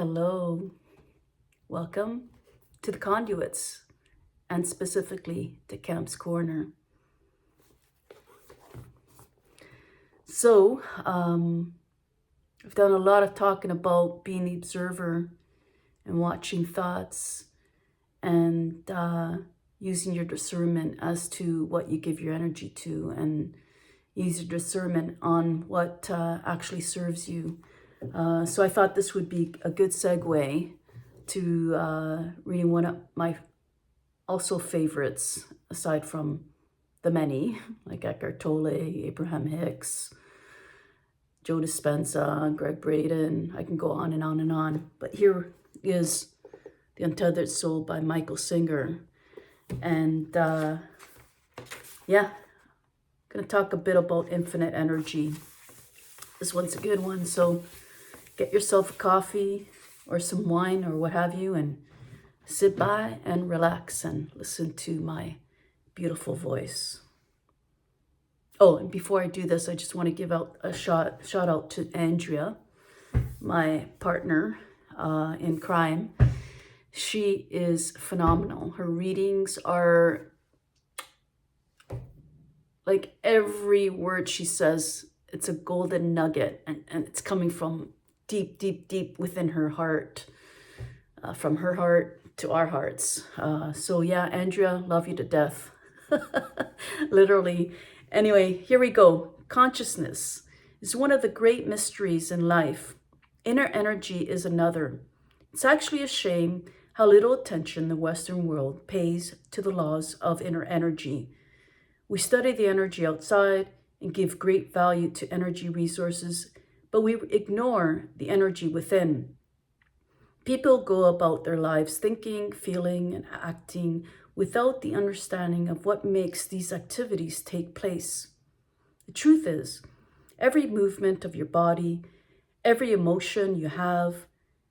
Hello, welcome to the Conduits, and specifically to Camp's Corner. So, I've done a lot of talking about being the observer and watching thoughts and using your discernment as to what you give your energy to, and use your discernment on what actually serves you. So I thought this would be a good segue to reading one of my also favorites, aside from the many, like Eckhart Tolle, Abraham Hicks, Joe Dispenza, Greg Braden. I can go on and on and on. But here is The Untethered Soul by Michael Singer. And yeah, going to talk a bit about infinite energy. This one's a good one, so get yourself a coffee or some wine or what have you, and sit by and relax and listen to my beautiful voice. Oh, and before I do this, I just want to give out a shout out to Andrea, my partner in crime. She is phenomenal. Her readings are like every word she says, it's a golden nugget, and it's coming from deep, deep, deep within her heart, from her heart to our hearts. So yeah, Andrea, love you to death. Literally. Anyway, here we go. Consciousness is one of the great mysteries in life. Inner energy is another. It's actually a shame how little attention the Western world pays to the laws of inner energy. We study the energy outside and give great value to energy resources, but we ignore the energy within. People go about their lives thinking, feeling, and acting without the understanding of what makes these activities take place. The truth is, every movement of your body, every emotion you have,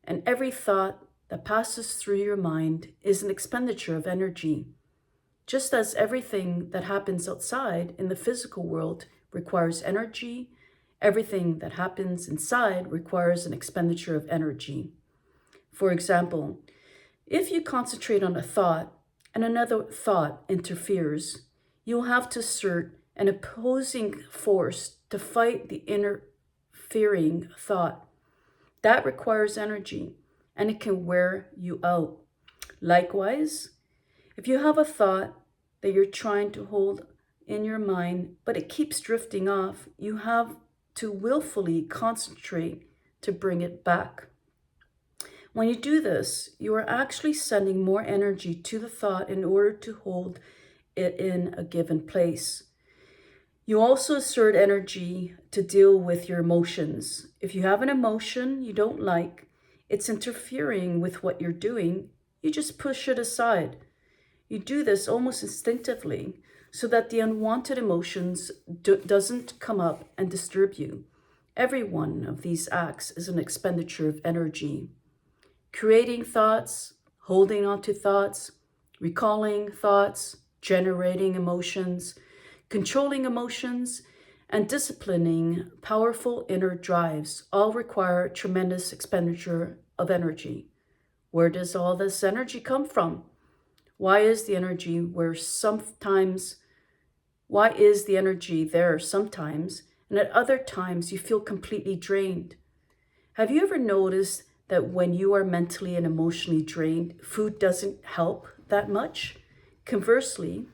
and every thought that passes through your mind is an expenditure of energy. Just as everything that happens outside in the physical world requires energy, everything that happens inside requires an expenditure of energy. For example, if you concentrate on a thought and another thought interferes, you'll have to exert an opposing force to fight the interfering thought. That requires energy, and it can wear you out. Likewise, if you have a thought that you're trying to hold in your mind, but it keeps drifting off, you have to willfully concentrate to bring it back. When you do this, you are actually sending more energy to the thought in order to hold it in a given place. You also exert energy to deal with your emotions. If you have an emotion you don't like, it's interfering with what you're doing, you just push it aside. You do this almost instinctively so that the unwanted emotions doesn't come up and disturb you. Every one of these acts is an expenditure of energy. Creating thoughts, holding on to thoughts, recalling thoughts, generating emotions, controlling emotions, and disciplining powerful inner drives all require tremendous expenditure of energy. Where does all this energy come from? Why is the energy there sometimes, and at other times you feel completely drained? Have you ever noticed that when you are mentally and emotionally drained, food doesn't help that much? Conversely,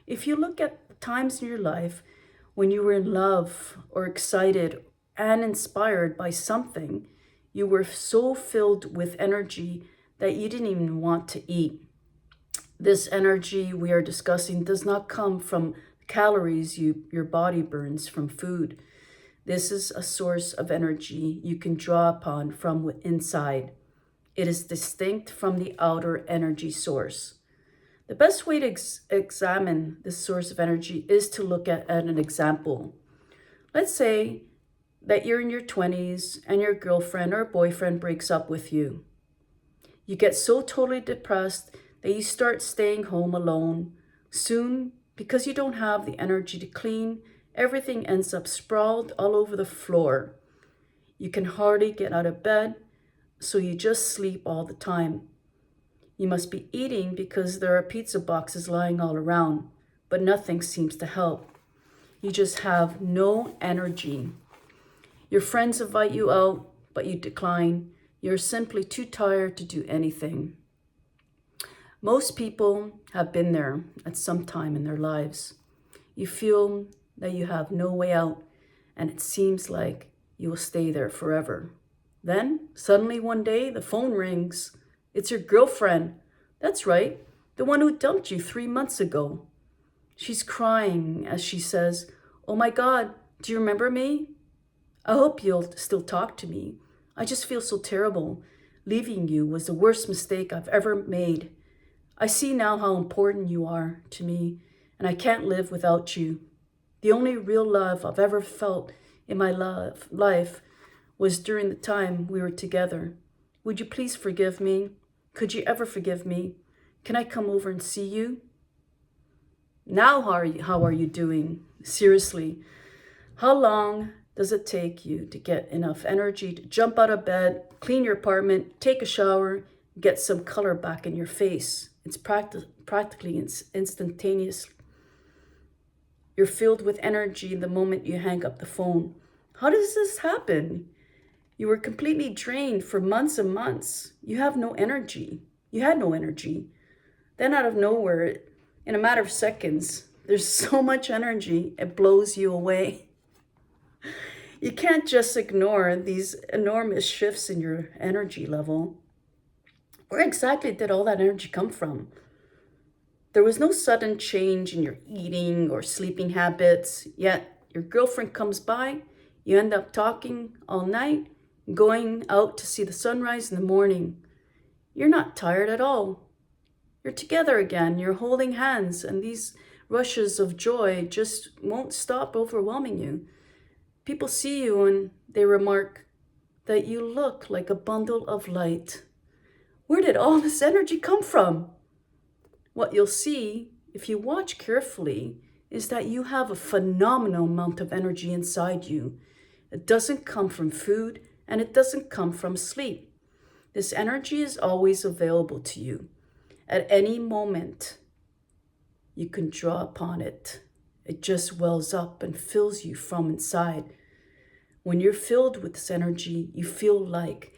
if you look at times in your life when you were in love or excited and inspired by something, you were so filled with energy that you didn't even want to eat. This energy we are discussing does not come from calories your body burns from food. This is a source of energy you can draw upon from inside. It is distinct from the outer energy source. The best way to examine this source of energy is to look at an example. Let's say that you're in your 20s and your girlfriend or boyfriend breaks up with you. You get so totally depressed that you start staying home alone. Soon, because you don't have the energy to clean, everything ends up sprawled all over the floor. You can hardly get out of bed, so you just sleep all the time. You must be eating because there are pizza boxes lying all around, but nothing seems to help. You just have no energy. Your friends invite you out, but you decline. You're simply too tired to do anything. Most people have been there at some time in their lives. You feel that you have no way out, and it seems like you will stay there forever. Then, suddenly one day, the phone rings. It's your girlfriend. That's right, the one who dumped you 3 months ago. She's crying as she says, "Oh my God, do you remember me? I hope you'll still talk to me. I just feel so terrible. Leaving you was the worst mistake I've ever made. I see now how important you are to me, and I can't live without you. The only real love I've ever felt in my life was during the time we were together. Would you please forgive me? Could you ever forgive me? Can I come over and see you? Now how are you doing? Seriously, how long does it take you to get enough energy to jump out of bed, clean your apartment, take a shower, get some color back in your face? It's practically instantaneous. You're filled with energy the moment you hang up the phone. How does this happen? You were completely drained for months and months. You have no energy. You had no energy. Then out of nowhere, in a matter of seconds, there's so much energy, it blows you away. You can't just ignore these enormous shifts in your energy level. Where exactly did all that energy come from? There was no sudden change in your eating or sleeping habits, yet your girlfriend comes by, you end up talking all night, going out to see the sunrise in the morning. You're not tired at all. You're together again, you're holding hands, and these rushes of joy just won't stop overwhelming you. People see you and they remark that you look like a bundle of light. Where did all this energy come from? What you'll see, if you watch carefully, is that you have a phenomenal amount of energy inside you. It doesn't come from food and it doesn't come from sleep. This energy is always available to you. At any moment, you can draw upon it. It just wells up and fills you from inside. When you're filled with this energy, you feel like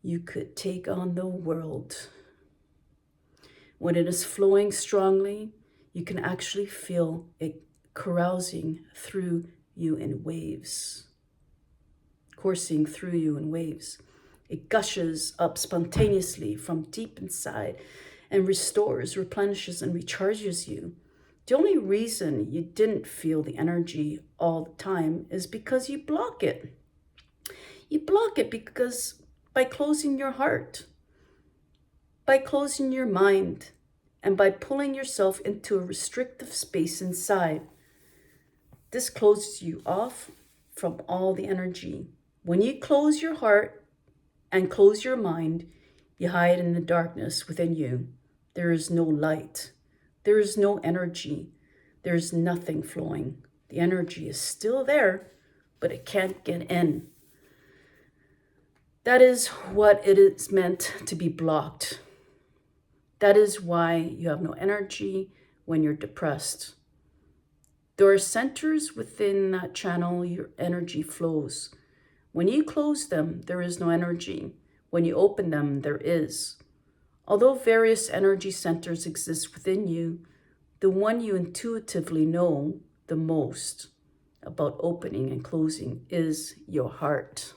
you could take on the world. When it is flowing strongly, you can actually feel it carousing through you in waves, coursing through you in waves. It gushes up spontaneously from deep inside and restores, replenishes, and recharges you. The only reason you didn't feel the energy all the time is because you block it. You block it because by closing your heart, by closing your mind, and by pulling yourself into a restrictive space inside. This closes you off from all the energy. When you close your heart and close your mind, you hide in the darkness within you. There is no light. There is no energy. There is nothing flowing. The energy is still there, but it can't get in. That is what it is meant to be blocked. That is why you have no energy when you're depressed. There are centers within that channel your energy flows. When you close them, there is no energy. When you open them, there is. Although various energy centers exist within you, the one you intuitively know the most about opening and closing is your heart.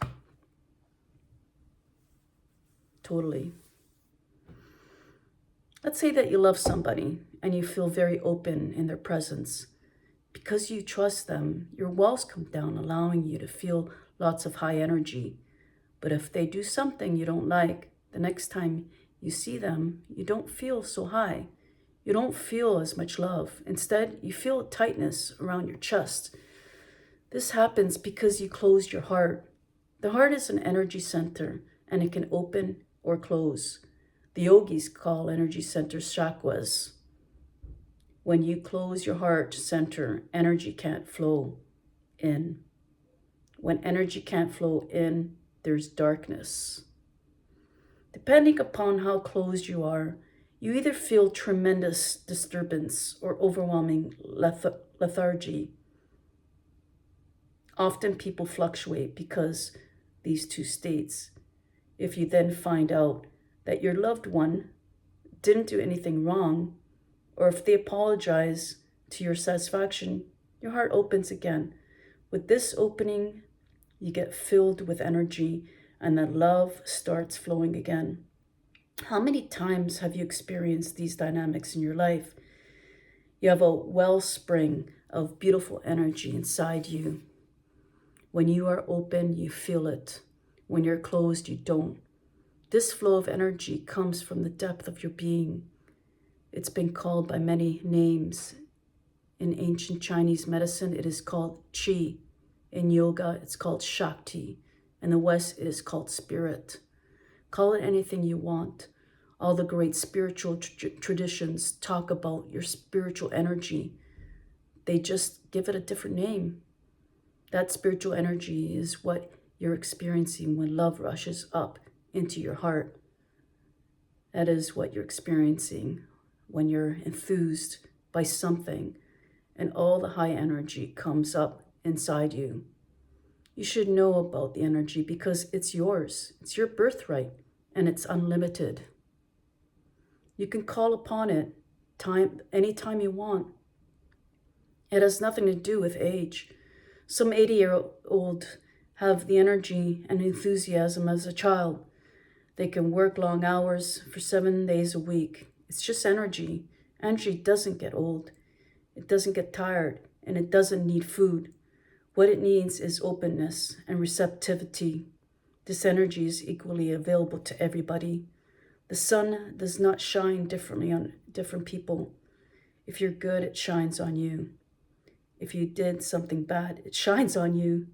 Totally. Let's say that you love somebody and you feel very open in their presence. Because you trust them, your walls come down, allowing you to feel lots of high energy. But if they do something you don't like, the next time you see them, you don't feel so high. You don't feel as much love. Instead, you feel a tightness around your chest. This happens because you closed your heart. The heart is an energy center, and it can open or close. The yogis call energy centers chakras. When you close your heart center, energy can't flow in. When energy can't flow in, there's darkness. Depending upon how closed you are, you either feel tremendous disturbance or overwhelming lethargy. Often people fluctuate because these two states. If you then find out that your loved one didn't do anything wrong, or if they apologize to your satisfaction, your heart opens again. With this opening, you get filled with energy and the love starts flowing again. How many times have you experienced these dynamics in your life? You have a wellspring of beautiful energy inside you. When you are open, you feel it. When you're closed, you don't. This flow of energy comes from the depth of your being. It's been called by many names. In ancient Chinese medicine, it is called qi. In yoga, it's called shakti. In the West, it is called spirit. Call it anything you want. All the great spiritual traditions talk about your spiritual energy. They just give it a different name. That spiritual energy is what you're experiencing when love rushes up into your heart. That is what you're experiencing when you're enthused by something and all the high energy comes up inside you. You should know about the energy because it's yours. It's your birthright and it's unlimited. You can call upon it anytime you want. It has nothing to do with age. Some 80-year-old have the energy and enthusiasm as a child. They can work long hours for 7 days a week. It's just energy. Energy doesn't get old. It doesn't get tired, and it doesn't need food. What it needs is openness and receptivity. This energy is equally available to everybody. The sun does not shine differently on different people. If you're good, it shines on you. If you did something bad, it shines on you.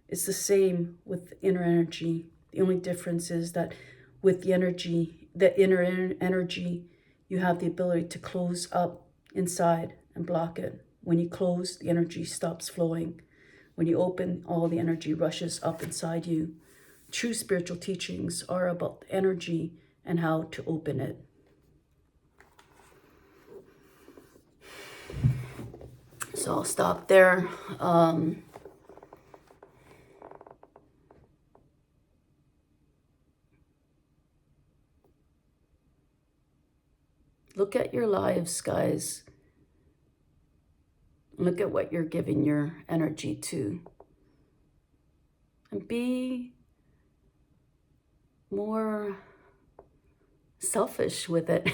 It's the same with inner energy. The only difference is that with the inner energy, you have the ability to close up inside and block it. When you close, the energy stops flowing. When you open, all the energy rushes up inside you. True spiritual teachings are about energy and how to open it. So I'll stop there. Look at your lives, guys. Look at what you're giving your energy to. And be more selfish with it.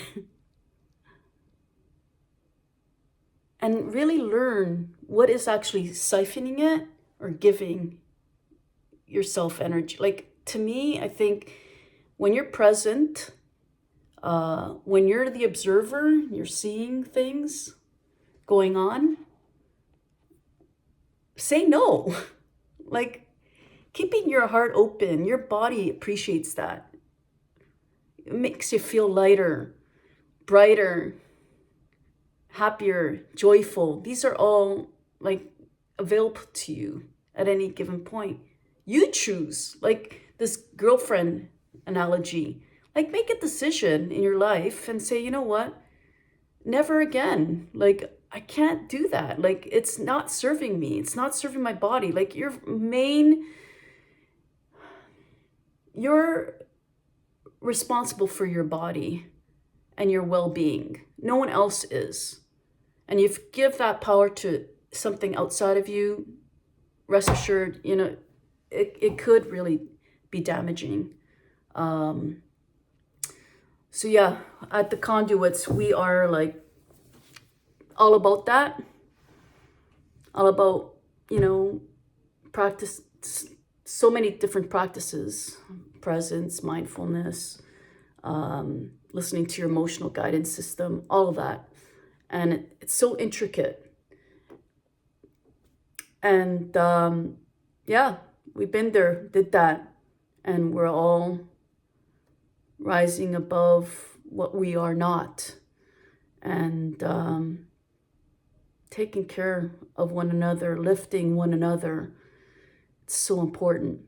And really learn what is actually siphoning it or giving yourself energy. Like, to me, I think when you're present, when you're the observer, you're seeing things going on, say no. Like, keeping your heart open, your body appreciates that. It makes you feel lighter, brighter, happier, joyful. These are all like available to you at any given point. You choose, like this girlfriend analogy, like make a decision in your life and say, you know what? Never again. Like, I can't do that. Like, it's not serving me. It's not serving my body. Like, you're responsible for your body and your well-being. No one else is. And if you give that power to something outside of you, rest assured, it could really be damaging. So yeah, at the Conduits, we are like all about that. All about, practice, so many different practices, presence, mindfulness, listening to your emotional guidance system, all of that. And it's so intricate. And yeah, we've been there, did that. And we're all rising above what we are not. And taking care of one another, lifting one another. It's so important.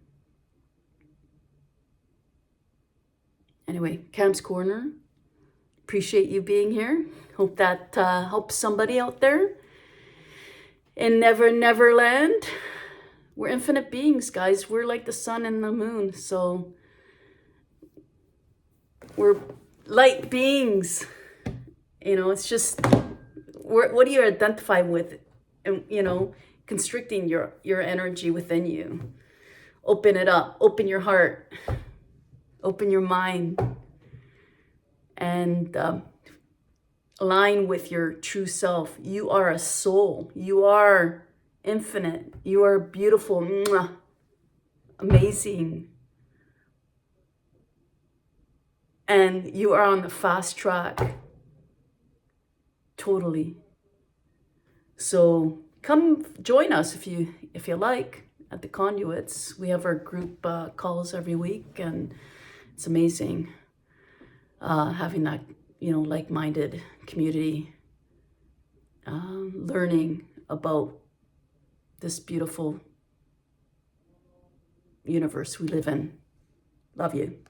Anyway, Cam's Corner. Appreciate you being here. Hope that helps somebody out there. In Never Never Land, we're infinite beings, guys. We're like the sun and the moon. So we're light beings. You know, it's just, what do you identify with? And, you know, constricting your energy within you. Open it up. Open your heart. Open your mind. And align with your true self. You are a soul. You are infinite. You are beautiful. Mwah. Amazing. And you are on the fast track. Totally. So come join us if you like at the Conduits. We have our group calls every week, and it's amazing having that, you know, like-minded community, learning about this beautiful universe we live in. Love you.